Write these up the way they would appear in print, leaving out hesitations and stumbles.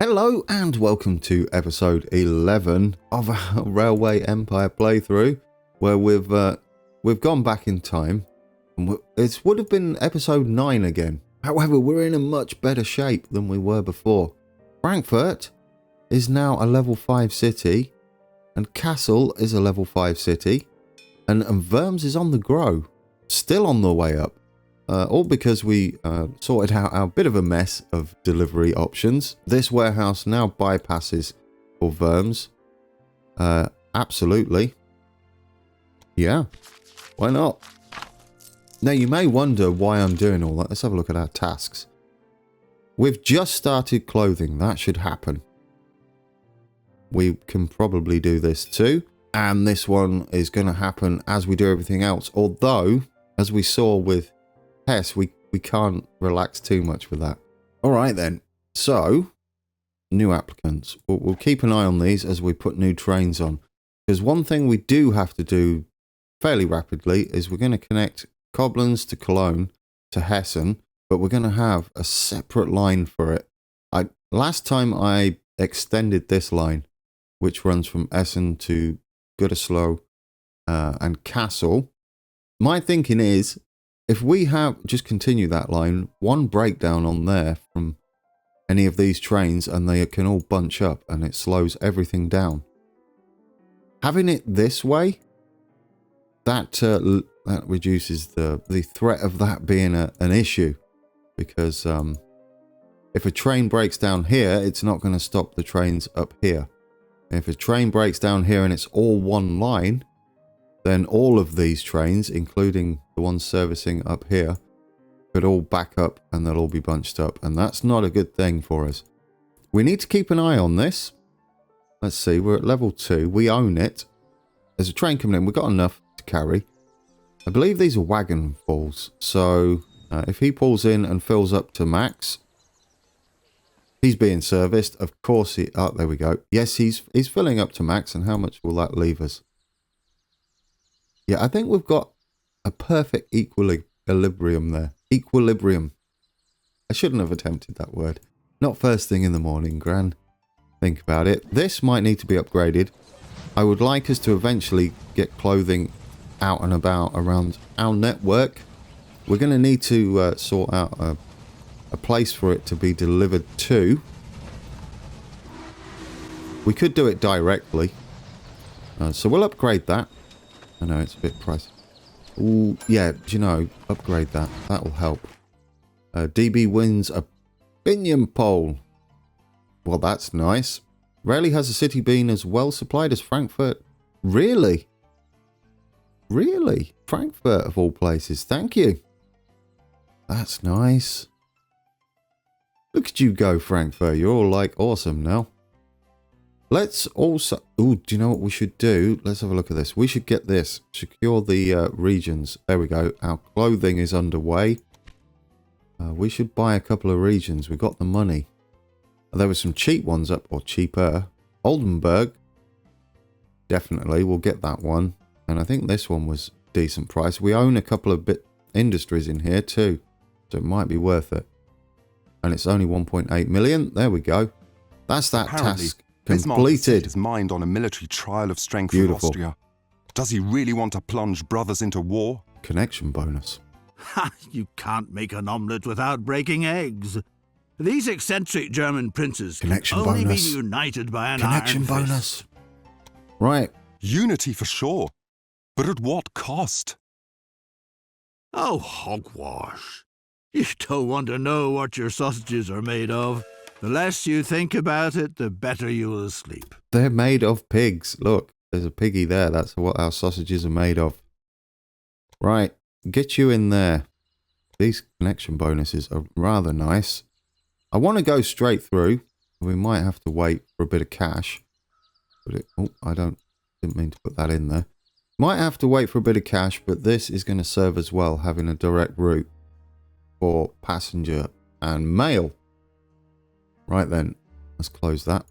Hello and welcome to episode 11 of our Railway Empire playthrough, where we've gone back in time. And it would have been episode 9 again. However, we're in a much better shape than we were before. Frankfurt is now a level 5 city, and Kassel is a level 5 city, and Worms is on the grow, still on the way up. All because we sorted out our bit of a mess of delivery options. This warehouse now bypasses for Worms. Absolutely. Yeah, why not? Now you may wonder why I'm doing all that. Let's have a look at our tasks. We've just started clothing. That should happen. We can probably do this too. And this one is going to happen as we do everything else. Although, as we saw with Hess, we can't relax too much with that. All right then. So, new applicants. We'll keep an eye on these as we put new trains on. Because one thing we do have to do fairly rapidly is we're going to connect Koblenz to Cologne to Hessen, but we're going to have a separate line for it. Last time I extended this line, which runs from Essen to Gütersloh and Kassel. My thinking is, if we have just continue that line, one breakdown on there from any of these trains and they can all bunch up and it slows everything down. Having it this way, that reduces the threat of that being an issue, because if a train breaks down here, it's not going to stop the trains up here. If a train breaks down here and it's all one line, then all of these trains, including the ones servicing up here, could all back up and they'll all be bunched up. And that's not a good thing for us. We need to keep an eye on this. Let's see, we're at level 2. We own it. There's a train coming in. We've got enough to carry. I believe these are wagon falls. So if he pulls in and fills up to max, he's being serviced. Of course he... Oh, there we go. Yes, he's filling up to max. And how much will that leave us? Yeah, I think we've got a perfect equilibrium there. Equilibrium. I shouldn't have attempted that word. Not first thing in the morning, Gran. Think about it. This might need to be upgraded. I would like us to eventually get clothing out and about around our network. We're going to need to sort out a place for it to be delivered to. We could do it directly. So we'll upgrade that. I know it's a bit pricey. Ooh, yeah, do you know, upgrade that. That will help. DB wins a pinion pole. Well, that's nice. Rarely has a city been as well supplied as Frankfurt. Really? Really? Frankfurt of all places. Thank you. That's nice. Look at you go, Frankfurt. You're all like awesome now. Let's also... Oh, do you know what we should do? Let's have a look at this. We should get this. Secure the regions. There we go. Our clothing is underway. We should buy a couple of regions. We've got the money. There were some cheap ones up, or cheaper. Oldenburg. Definitely. We'll get that one. And I think this one was decent price. We own a couple of industries in here too. So it might be worth it. And it's only 1.8 million. There we go. That's that task. Completed. His mind on a military trial of strength with Austria. Does he really want to plunge brothers into war? Connection bonus. Ha! You can't make an omelette without breaking eggs. These eccentric German princes can only be united by an connection iron bonus. fist. Right. Unity for sure. But at what cost? Oh, hogwash. You don't want to know what your sausages are made of. The less you think about it, the better you will sleep. They're made of pigs. Look, there's a piggy there. That's what our sausages are made of. Right, get you in there. These connection bonuses are rather nice. I want to go straight through. We might have to wait for a bit of cash. But I didn't mean to put that in there. Might have to wait for a bit of cash, but this is going to serve as well, having a direct route for passenger and mail. Right then, let's close that.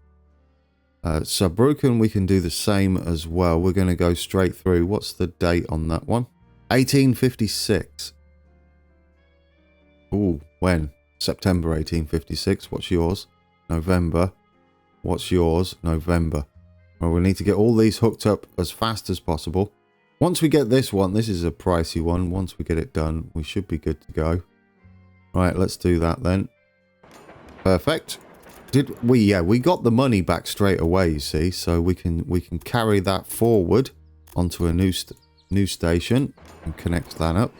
Saarbrücken, we can do the same as well. We're going to go straight through. What's the date on that one? 1856. Ooh, when? September 1856. What's yours? November. What's yours? November. Well, we need to get all these hooked up as fast as possible. Once we get this one, this is a pricey one. Once we get it done, we should be good to go. Right, let's do that then. Perfect. Did we? Yeah, we got the money back straight away, you see. So we can carry that forward onto a new station and connect that up.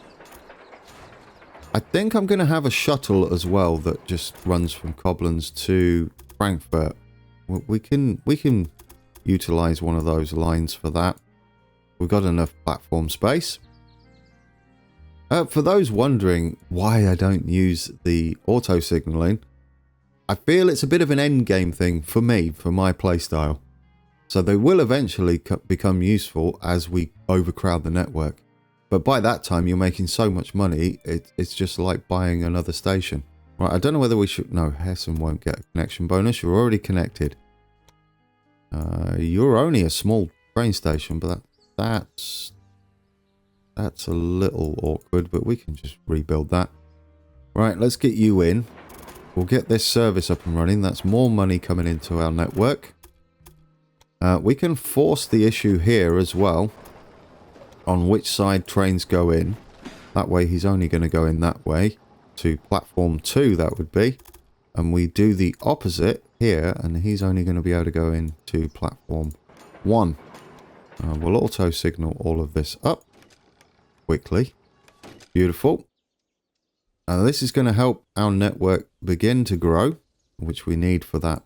I think I'm going to have a shuttle as well that just runs from Koblenz to Frankfurt. We can utilize one of those lines for that. We've got enough platform space. For those wondering why I don't use the auto signaling, I feel it's a bit of an end game thing for me, for my playstyle. So they will eventually become useful as we overcrowd the network. But by that time, you're making so much money, it's just like buying another station. Right, I don't know whether we should... No, Hessen won't get a connection bonus. You're already connected. You're only a small train station, but that's a little awkward, but we can just rebuild that. Right, let's get you in. We'll get this service up and running. That's more money coming into our network. We can force the issue here as well on which side trains go in. That way he's only going to go in that way to platform 2, that would be. And we do the opposite here, and he's only going to be able to go into platform 1. We'll auto signal all of this up quickly. Beautiful. This is going to help our network begin to grow, which we need for that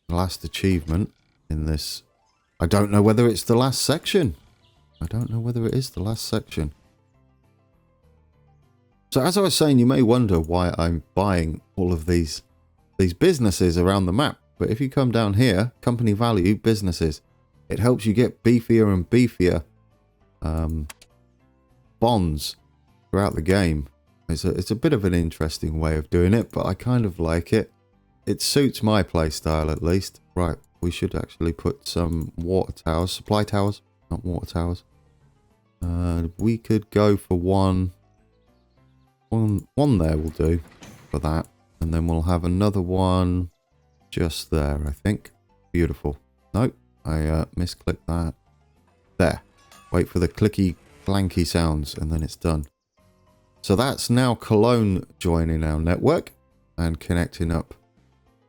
last achievement in this. I don't know whether it's the last section. I don't know whether it is the last section. So as I was saying, you may wonder why I'm buying all of these businesses around the map. But if you come down here, company value, businesses, it helps you get beefier and beefier bonds throughout the game. It's a bit of an interesting way of doing it, but I kind of like it. It suits my playstyle at least. Right, we should actually put some water towers, supply towers, not water towers. We could go for one there will do for that. And then we'll have another one just there, I think. Beautiful. Nope, I misclicked that. There. Wait for the clicky, clanky sounds, and then it's done. So that's now Cologne joining our network and connecting up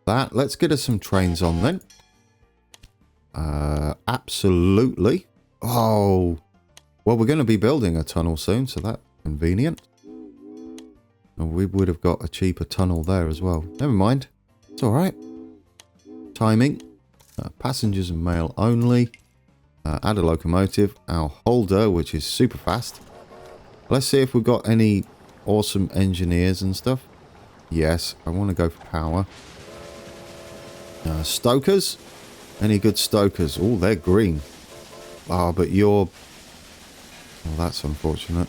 that. Let's get us some trains on then. Absolutely. Oh, well, we're going to be building a tunnel soon, so that's convenient. And we would have got a cheaper tunnel there as well. Never mind. It's all right. Timing. Passengers and mail only. Add a locomotive. Our holder, which is super fast. Let's see if we've got any awesome engineers and stuff. Yes, I want to go for power. Stokers. Any good stokers? Oh, they're green. Ah, but you're... Well, that's unfortunate.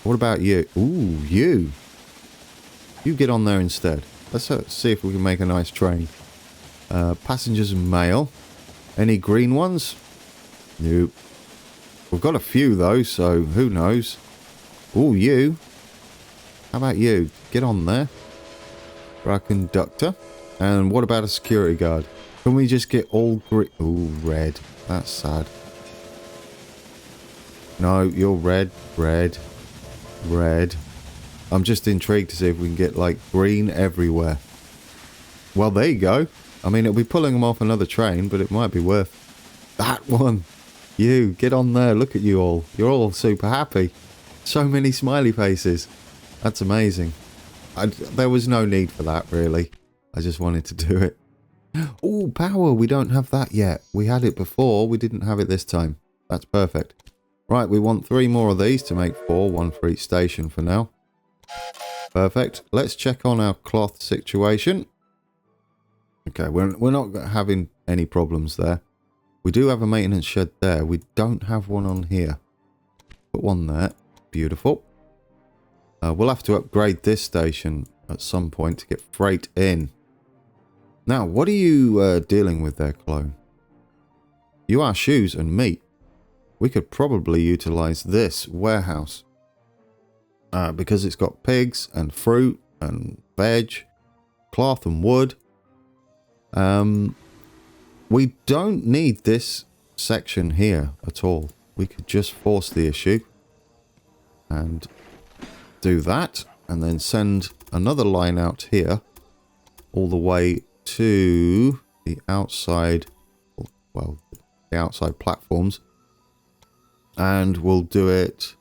What about you? Ooh, you. You get on there instead. Let's see if we can make a nice train. Passengers and mail. Any green ones? Nope. We've got a few though, so who knows? Ooh, you. How about you? Get on there. For our conductor. And what about a security guard? Can we just get all green? Ooh, red. That's sad. No, you're red, red, red. I'm just intrigued to see if we can get, like, green everywhere. Well, there you go. I mean, it'll be pulling them off another train, but it might be worth... That one! You, get on there. Look at you all. You're all super happy. So many smiley faces. That's amazing. There was no need for that, really. I just wanted to do it. Oh, power. We don't have that yet. We had it before. We didn't have it this time. That's perfect. Right, we want 3 more of these to make 4. 1 for each station for now. Perfect. Let's check on our cloth situation. Okay, we're not having any problems there. We do have a maintenance shed there. We don't have one on here. Put one there. Beautiful. We'll have to upgrade this station at some point to get freight in. Now, what are you dealing with there, Clone? You are shoes and meat. We could probably utilize this warehouse. Because it's got pigs and fruit and veg, cloth and wood. We don't need this section here at all. We could just force the issue and do that, and then send another line out here all the way to the outside, well, the outside platforms, and we'll do it.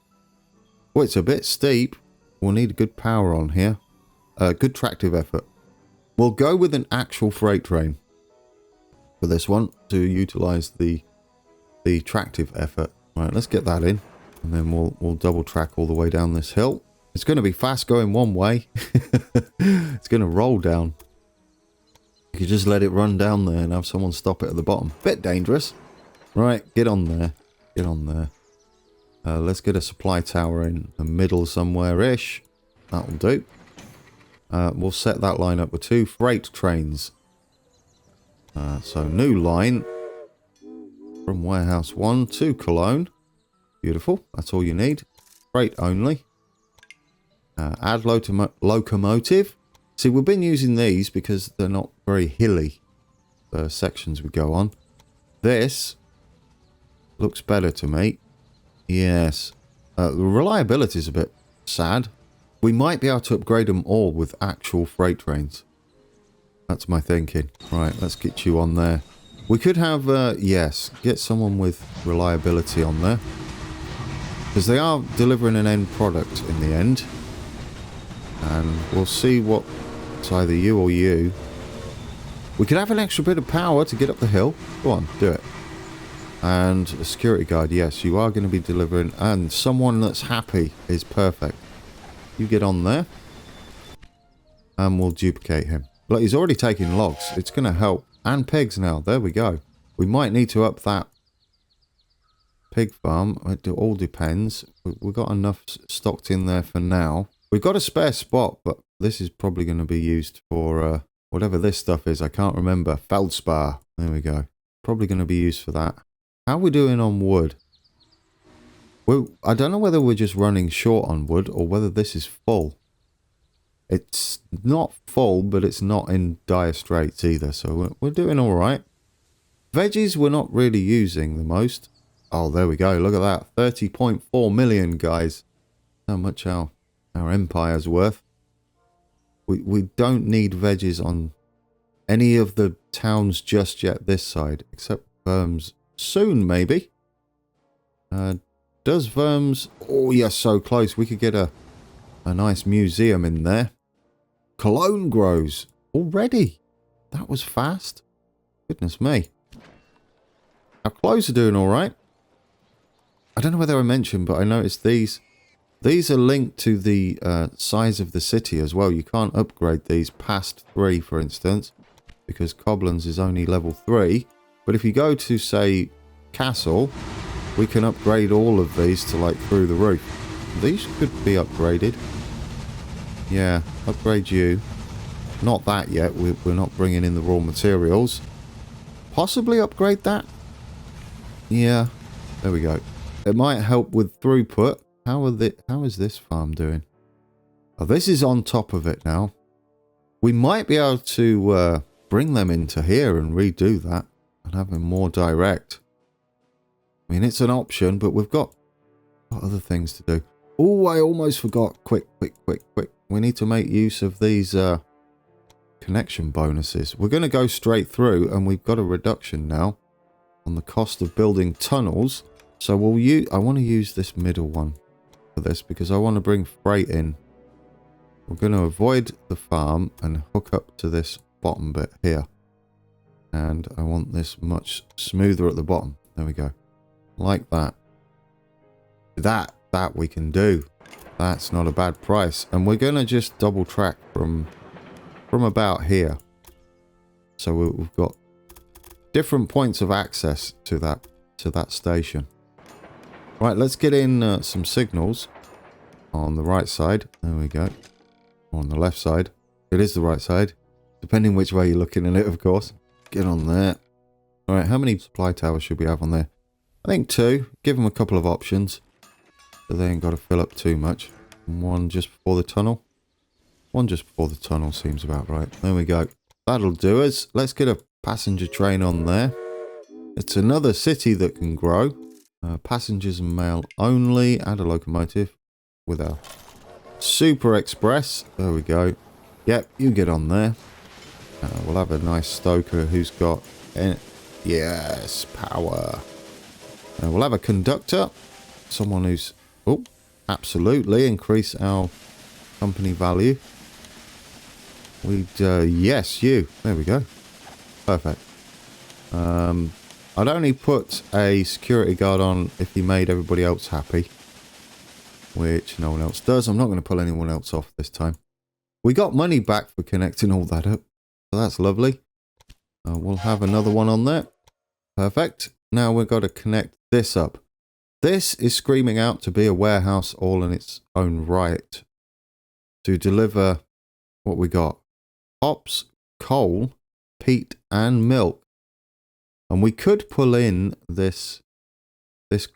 Well, it's a bit steep. We'll need a good power on here, good tractive effort. We'll go with an actual freight train for this one to utilize the tractive effort. Right, let's get that in, and then we'll double track all the way down this hill. It's going to be fast going one way. It's going to roll down. You could just let it run down there and have someone stop it at the bottom. Bit dangerous. Right, get on there. Get on there. Let's get a supply tower in the middle somewhere-ish. That'll do. We'll set that line up with 2 freight trains. So new line from Warehouse 1 to Cologne. Beautiful. That's all you need. Freight only. Add locomotive. See, we've been using these because they're not very hilly, the sections we go on. This looks better to me. Yes. The reliability is a bit sad. We might be able to upgrade them all with actual freight trains. That's my thinking. Right, let's get you on there. We could have, yes, get someone with reliability on there. Because they are delivering an end product in the end. And we'll see what... It's either you or you. We could have an extra bit of power to get up the hill. Go on, do it. And a security guard. Yes, you are going to be delivering. And someone that's happy is perfect. You get on there. And we'll duplicate him. Look, he's already taking logs. It's going to help. And pigs now. There we go. We might need to up that pig farm. It all depends. We've got enough stocked in there for now. We've got a spare spot, but this is probably going to be used for whatever this stuff is. I can't remember. Feldspar. There we go. Probably going to be used for that. How are we doing on wood? Well, I don't know whether we're just running short on wood or whether this is full. It's not full, but it's not in dire straits either. So we're doing all right. Veggies we're not really using the most. Oh, there we go. Look at that. 30.4 million, guys. How much our empire's worth. We don't need veggies on any of the towns just yet this side, except Worms soon, maybe. Does Worms... Oh, yes, so close. We could get a nice museum in there. Cologne grows already. That was fast. Goodness me. Our clothes are doing all right. I don't know whether I mentioned, but I noticed these are linked to the size of the city as well. You can't upgrade these past 3, for instance, because Cobblins is only level 3. But if you go to, say, Castle, we can upgrade all of these to, like, through the roof. These could be upgraded. Yeah, upgrade you. Not that yet. We're not bringing in the raw materials. Possibly upgrade that. Yeah, there we go. It might help with throughput. How is this farm doing? Oh, this is on top of it now. We might be able to bring them into here and redo that and have them more direct. I mean, it's an option, but we've got other things to do. Oh, I almost forgot. Quick. We need to make use of these connection bonuses. We're going to go straight through, and we've got a reduction now on the cost of building tunnels. So I want to use this middle one for this because I want to bring freight in. We're going to avoid the farm and hook up to this bottom bit here. And I want this much smoother at the bottom. There we go. Like that. That we can do. That's not a bad price. And we're going to just double track from about here. So we've got different points of access to that station. Right, let's get in some signals on the right side. There we go. Or on the left side. It is the right side. Depending which way you're looking at it, of course. Get on there. Alright, how many supply towers should we have on there? I think 2. Give them a couple of options. So they ain't got to fill up too much. And 1 just before the tunnel. 1 just before the tunnel seems about right. There we go. That'll do us. Let's get a passenger train on there. It's another city that can grow. Passengers and mail only. Add a locomotive with a super express. There we go. Yep, you get on there. We'll have a nice stoker who's got... yes, power. We'll have a conductor. Someone who's... oh, absolutely increase our company value. We'd... yes, you. There we go. Perfect. I'd only put a security guard on if he made everybody else happy. Which no one else does. I'm not going to pull anyone else off this time. We got money back for connecting all that up. So that's lovely. We'll have another one on there. Perfect. Now we've got to connect this up. This is screaming out to be a warehouse all in its own right. To deliver what we got. Hops, coal, peat and milk. And we could pull in this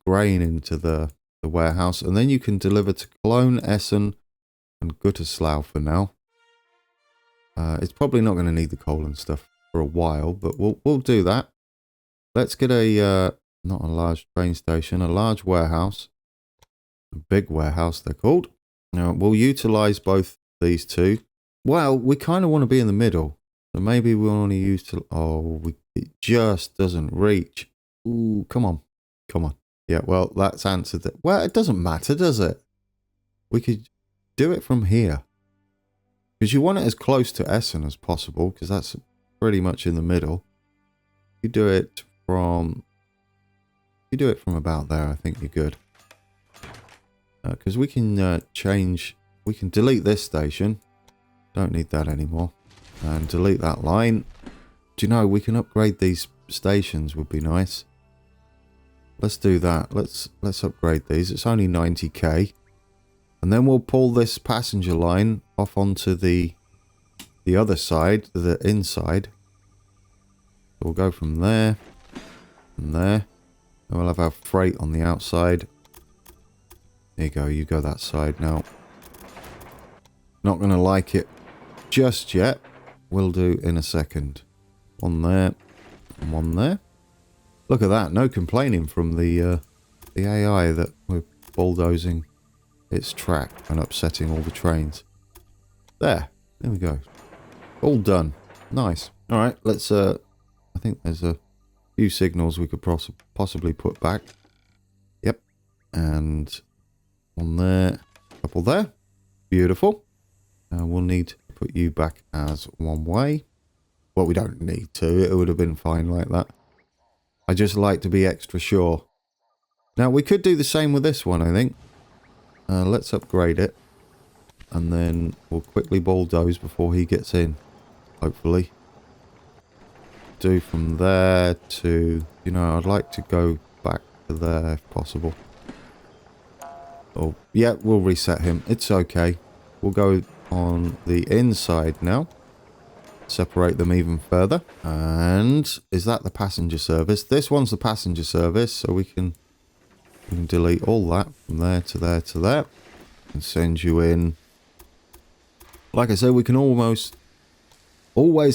grain into the warehouse. And then you can deliver to Cologne, Essen and Gütersloh for now. It's probably not going to need the coal and stuff for a while, but we'll do that. Let's get a not a large train station, a large warehouse, a big warehouse they're called. Now we'll utilize both these two. Well, we kind of want to be in the middle, so maybe we want to use to. Oh, it just doesn't reach. Ooh, come on. Yeah, well, that's answered it. Well, it doesn't matter, does it? We could do it from here. Because you want it as close to Essen as possible, because that's pretty much in the middle. You do it from about there, I think you're good. Because we can change, we can delete this station. Don't need that anymore. And delete that line. Do you know, we can upgrade these stations, would be nice. Let's do that. Let's upgrade these. It's only 90k. And then we'll pull this passenger line off onto the other side, the inside. We'll go from there and there. And we'll have our freight on the outside. There you go. You go that side now. Not going to like it just yet. We'll do in a second. One there and one there. Look at that. No complaining from the AI that we're bulldozing its track and upsetting all the trains. There we go. All done. Nice. All right, let's I think there's a few signals we could possibly put back. Yep. And one there, a couple there. Beautiful. We'll need to put you back as one way. Well, we don't need to. It would have been fine like that. I just like to be extra sure. Now, we could do the same with this one, I think. Let's upgrade it. And then we'll quickly bulldoze before he gets in. Hopefully. Do from there to... You know, I'd like to go back to there if possible. Oh, yeah, we'll reset him. It's okay. We'll go on the inside now. Separate them even further. And is that the passenger service? This one's the passenger service, so we can delete all that from there to there to there and send you in. Like I said, we can always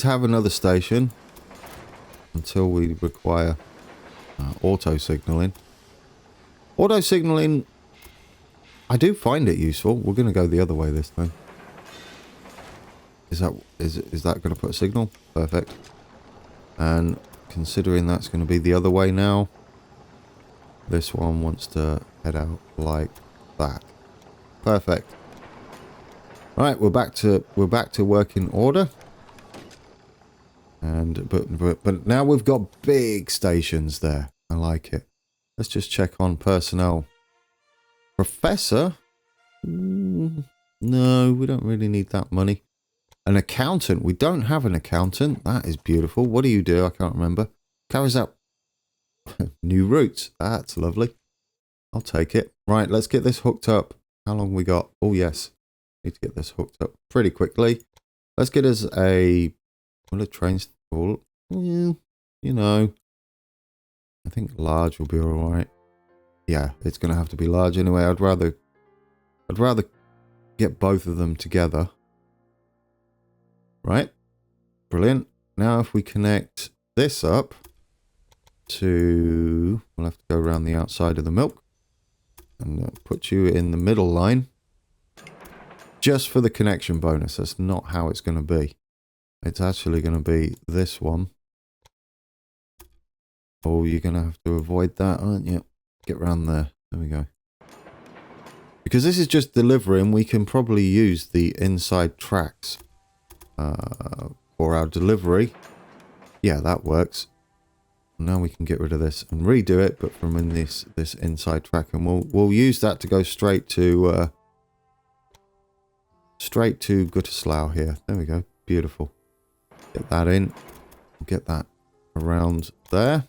have another station until we require auto signaling. Auto signaling, I do find it useful. We're going to go the other way this time. Is that going to put a signal? Perfect. And considering that's going to be the other way now, this one wants to head out like that. Perfect. Right, we're back to working order. And but now we've got big stations there. I like it. Let's just check on personnel. Professor? No, we don't really need that money. An accountant. We don't have an accountant. That is beautiful. What do you do? I can't remember. Carries out new routes. That's lovely. I'll take it. Right, let's get this hooked up. How long we got? Oh, yes. Need to get this hooked up pretty quickly. Let's get us a... Well, a train stall. You know. I think large will be alright. Yeah, it's going to have to be large anyway. I'd rather get both of them together. Right. Brilliant. Now if we connect this up to... We'll have to go around the outside of the milk. And put you in the middle line. Just for the connection bonus. That's not how it's going to be. It's actually going to be this one. Oh, you're going to have to avoid that, aren't you? Get around there. There we go. Because this is just delivering, we can probably use the inside tracks for our delivery. Yeah, that works. Now we can get rid of this and redo it, but from in this inside track, and we'll use that to go straight to Gütersloh here. There we go. Beautiful. Get that in. Get that around there.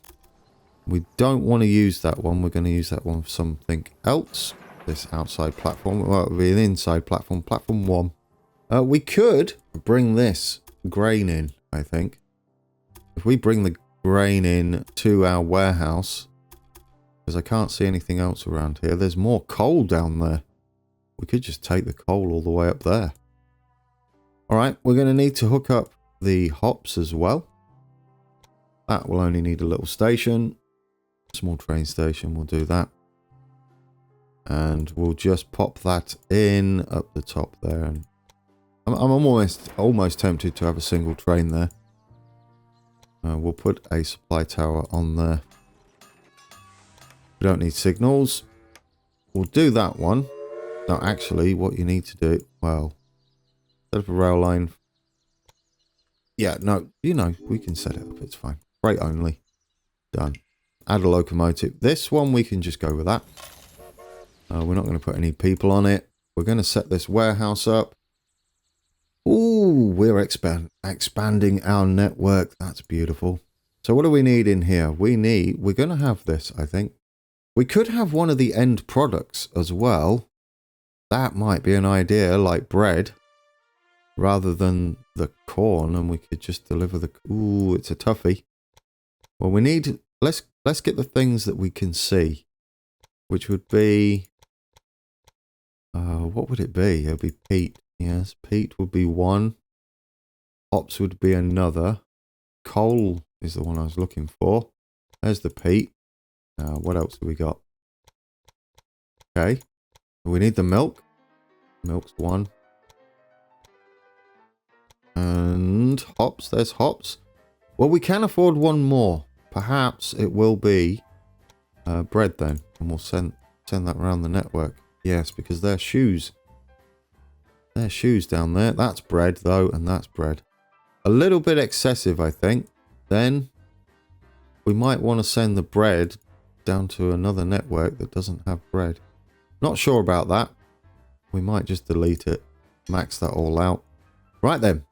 We don't want to use that one. We're going to use that one for something else. This outside platform. Well, it'll be an inside platform. Platform 1. We could bring this grain in, I think. If we bring the grain in to our warehouse, because I can't see anything else around here. There's more coal down there. We could just take the coal all the way up there. Alright, we're going to need to hook up the hops as well. That will only need a little station. Small train station, we'll do that. And we'll just pop that in up the top there. And I'm almost tempted to have a single train there. We'll put a supply tower on there. We don't need signals. We'll do that one. Now, actually, what you need to do, well, set up a rail line. Yeah, no, you know, we can set it up. It's fine. Freight only. Done. Add a locomotive. This one, we can just go with that. We're not going to put any people on it. We're going to set this warehouse up. Ooh, we're expanding our network. That's beautiful. So what do we need in here? We're going to have this, I think. We could have one of the end products as well. That might be an idea, like bread, rather than the corn, and we could just deliver the... Ooh, it's a toughie. Well, we need... Let's get the things that we can see, which would be... what would it be? It would be peat. Yes, peat would be one. Hops would be another. Coal is the one I was looking for. There's the peat. What else have we got? Okay. We need the milk. Milk's one. And hops. There's hops. Well, we can afford one more. Perhaps it will be bread then. And we'll send that around the network. Yes, because they're shoes. They're shoes down there. That's bread, though, and that's bread. A little bit excessive, I think. Then we might want to send the bread down to another network that doesn't have bread. Not sure about that. We might just delete it. Max that all out. Right then.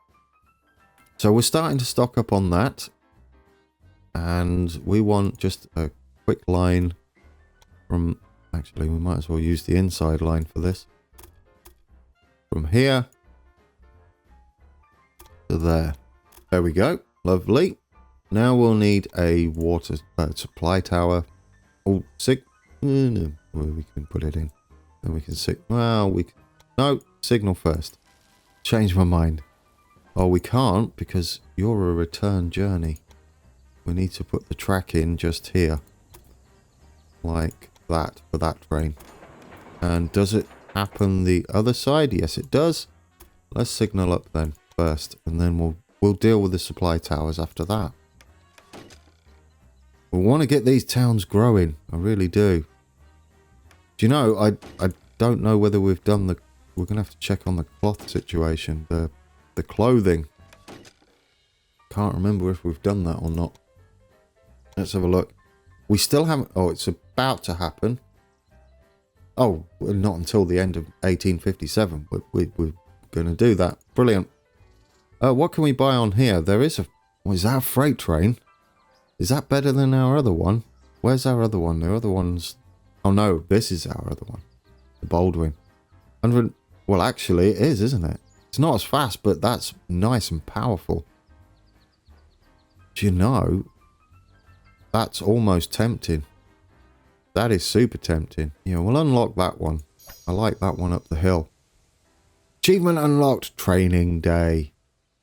So we're starting to stock up on that. And we want just a quick line from... Actually, we might as well use the inside line for this. From here to there. There we go. Lovely. Now we'll need a water supply tower. Oh, no, we can put it in. Then we can well, we can, no, signal first. Change my mind. Oh, we can't because you're a return journey. We need to put the track in just here. Like that for that train. And does it happen the other side? Yes, it does. Let's signal up then first, and then we'll deal with the supply towers after that. We want to get these towns growing. I really do. Do you know, I don't know whether we've done the... We're going to have to check on the cloth situation. The clothing. Can't remember if we've done that or not. Let's have a look. We still haven't... Oh, it's about to happen. Oh, well, not until the end of 1857. We're going to do that. Brilliant. What can we buy on here? There is a... Oh, is that a freight train? Is that better than our other one? Where's our other one? The other one's... Oh, no. This is our other one. The Baldwin. 100... Well, actually, it is, isn't it? It's not as fast, but that's nice and powerful. Do you know... That's almost tempting. That is super tempting. Yeah, we'll unlock that one. I like that one up the hill. Achievement unlocked. Training day.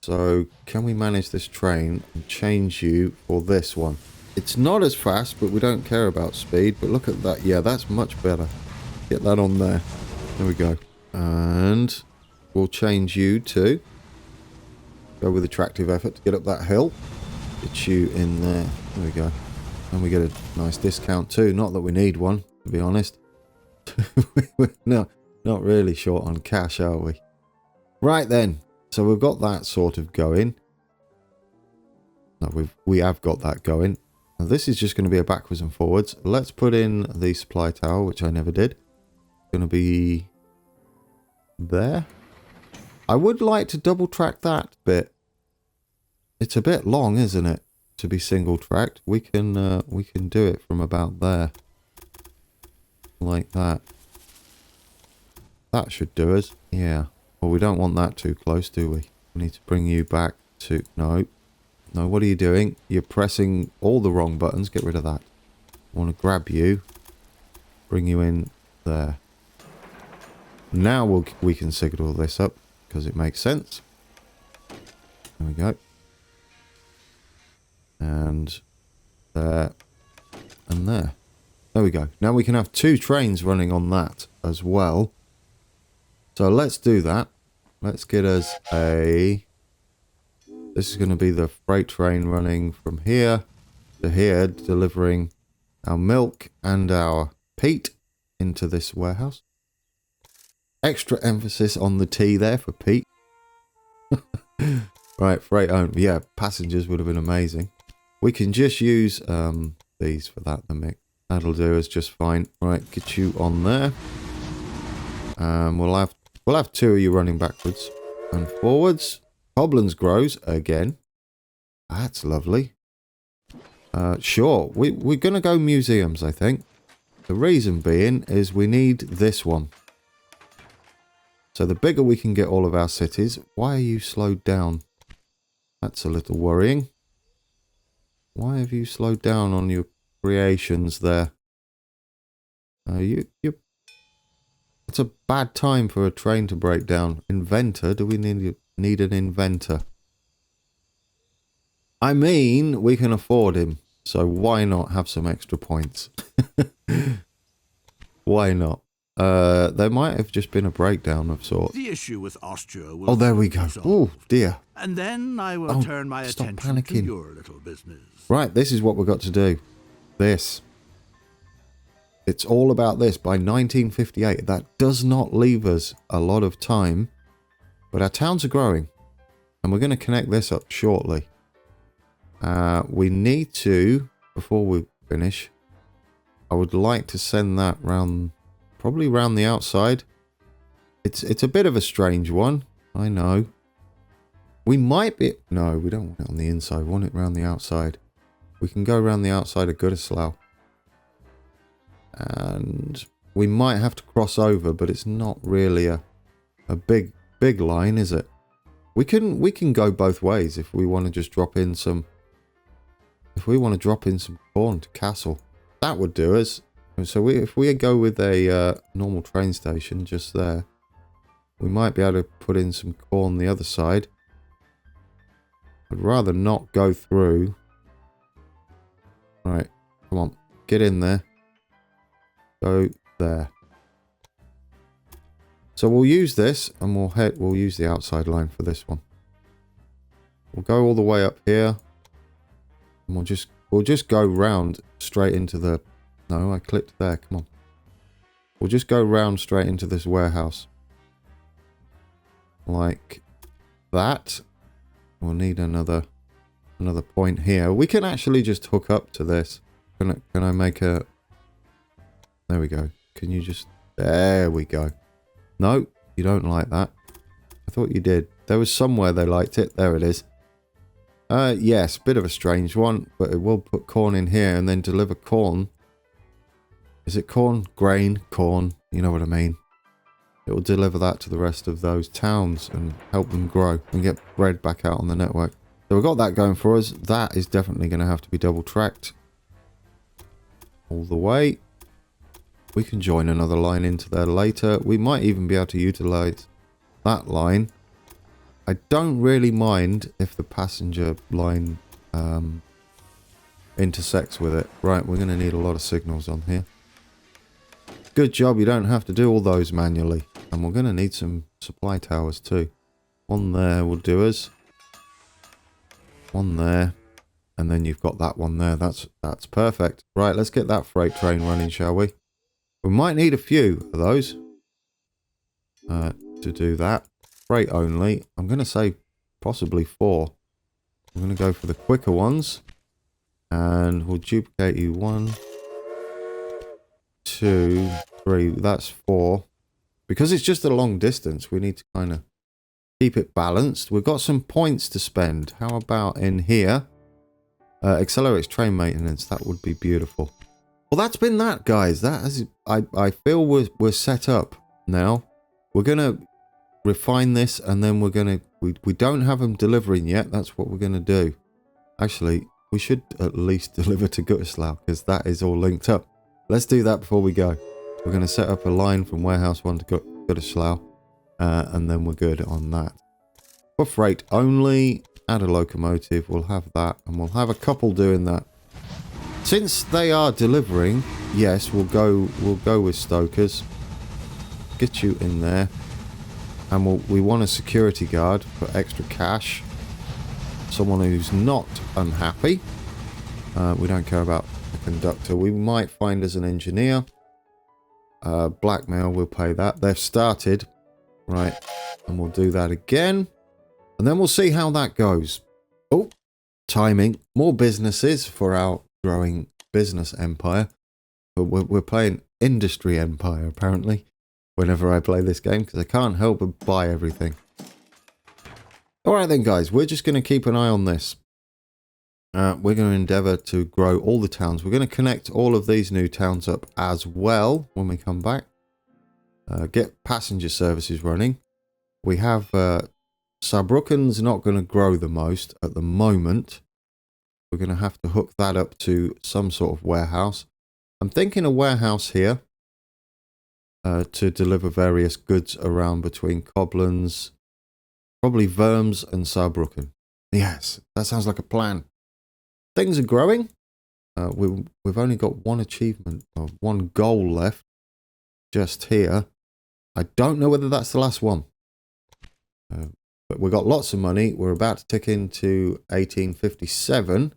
So can we manage this train and change you for this one? It's not as fast, but we don't care about speed. But look at that. Yeah, that's much better. Get that on there. There we go. And we'll change you to go with attractive effort to get up that hill. Get you in there. There we go. And we get a nice discount too. Not that we need one, to be honest. No, not really short on cash, are we? Right then. So we've got that sort of going. No, we have got that going. Now this is just going to be a backwards and forwards. Let's put in the supply tower, which I never did. It's going to be there. I would like to double track that bit. It's a bit long, isn't it, to be single tracked? We can do it from about there, like that. That should do us. Yeah. Well, we don't want that too close, do we? We need to bring you back to... No. No, what are you doing? You're pressing all the wrong buttons. Get rid of that. I want to grab you. Bring you in there. Now we can signal this up because it makes sense. There we go. And there. And there. There we go. Now we can have 2 trains running on that as well. So let's do that. Let's get us a... This is going to be the freight train running from here to here, delivering our milk and our peat into this warehouse. Extra emphasis on the T there for peat. Right, freight only. Yeah, passengers would have been amazing. We can just use these for that, the mix. That'll do us just fine. Right, get you on there. We'll have 2 of you running backwards and forwards. Hoblands grows again. That's lovely. Sure, we're going to go museums, I think. The reason being is we need this one. So the bigger we can get all of our cities... Why are you slowed down? That's a little worrying. Why have you slowed down on your creations there? It's a bad time for a train to break down. Inventor? Do we need an inventor? I mean, we can afford him. So why not have some extra points? Why not? There might have just been a breakdown of sorts. The issue with Austria will... Oh, there we go. Oh, dear. And then I will turn my attention to your little business. Right, this is what we've got to do. This. It's all about this. By 1958, that does not leave us a lot of time. But our towns are growing. And we're going to connect this up shortly. We need to, before we finish, I would like to send that round, probably round the outside. It's a bit of a strange one, I know. We might be... No, we don't want it on the inside. We want it round the outside. We can go around the outside of Goodislau. And we might have to cross over, but it's not really a big line, is it? We can go both ways if we want to just drop in some... If we want to drop in some corn to Castle, that would do us. So if we go with a normal train station just there, we might be able to put in some corn the other side. I'd rather not go through. Right, come on, get in there. Go there. So we'll use this, and we'll use the outside line for this one. We'll go all the way up here, and we'll just go round straight into the... No, I clicked there. Come on. We'll just go round straight into this warehouse, like that. We'll need another point here. We can actually just hook up to this. Can I make a... There we go. Can you just... There we go. No, you don't like that. I thought you did. There was somewhere they liked it. There it is. Yes, bit of a strange one, but it will put corn in here and then deliver corn. Is it corn? Grain? Corn. You know what I mean. It will deliver that to the rest of those towns and help them grow and get bread back out on the network. So we've got that going for us. That is definitely going to have to be double tracked all the way. We can join another line into there later. We might even be able to utilize that line I don't really mind if the passenger line intersects with it. Right, we're going to need a lot of signals on here. Good job, you don't have to do all those manually. And we're going to need some supply towers too. One there will do us. One there. And then you've got that one there. That's perfect. Right, let's get that freight train running, shall we? We might need a few of those to do that. Freight only. I'm going to say possibly 4. I'm going to go for the quicker ones. And we'll duplicate you 1, 2, 3. That's 4. Because it's just a long distance, we need to kind of keep it balanced. We've got some points to spend. How about in here? Accelerates train maintenance. That would be beautiful. Well, that's been that, guys. I feel we're set up now. We're going to refine this, and then we're going to... We don't have them delivering yet. That's what we're going to do. Actually, we should at least deliver to Gütersloh, because that is all linked up. Let's do that before we go. We're going to set up a line from Warehouse 1 to Gütersloh, and then we're good on that. For freight only, add a locomotive. We'll have that, and we'll have a couple doing that. Since they are delivering, yes, we'll go with Stokers. Get you in there. And we want a security guard for extra cash. Someone who's not unhappy. We don't care about the conductor. We might find as an engineer. Blackmail, we'll pay that. They've started. Right. And we'll do that again. And then we'll see how that goes. Oh, timing. More businesses for our growing business empire. But we're playing industry empire, apparently. Whenever I play this game, because I can't help but buy everything. Alright then, guys, we're just going to keep an eye on this. We're going to endeavour to grow all the towns. We're going to connect all of these new towns up as well when we come back. Get passenger services running. We have Saarbrücken's not going to grow the most at the moment. We're going to have to hook that up to some sort of warehouse. I'm thinking a warehouse here. To deliver various goods around between Koblenz, probably Worms and Saarbrücken. Yes, that sounds like a plan. Things are growing. We've only got one achievement, or one goal left just here. I don't know whether that's the last one. But we've got lots of money. We're about to tick into 1857.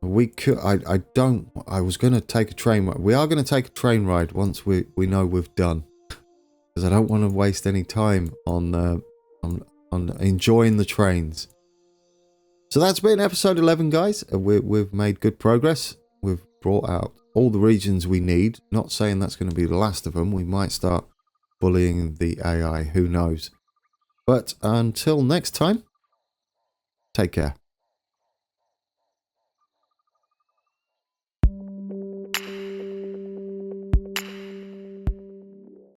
We could. I was going to take a train ride. We are going to take a train ride once we know we've done, because I don't want to waste any time on enjoying the trains. So that's been episode 11, guys. We've made good progress. We've brought out all the regions we need. Not saying that's going to be the last of them. We might start bullying the AI. Who knows? But until next time, take care.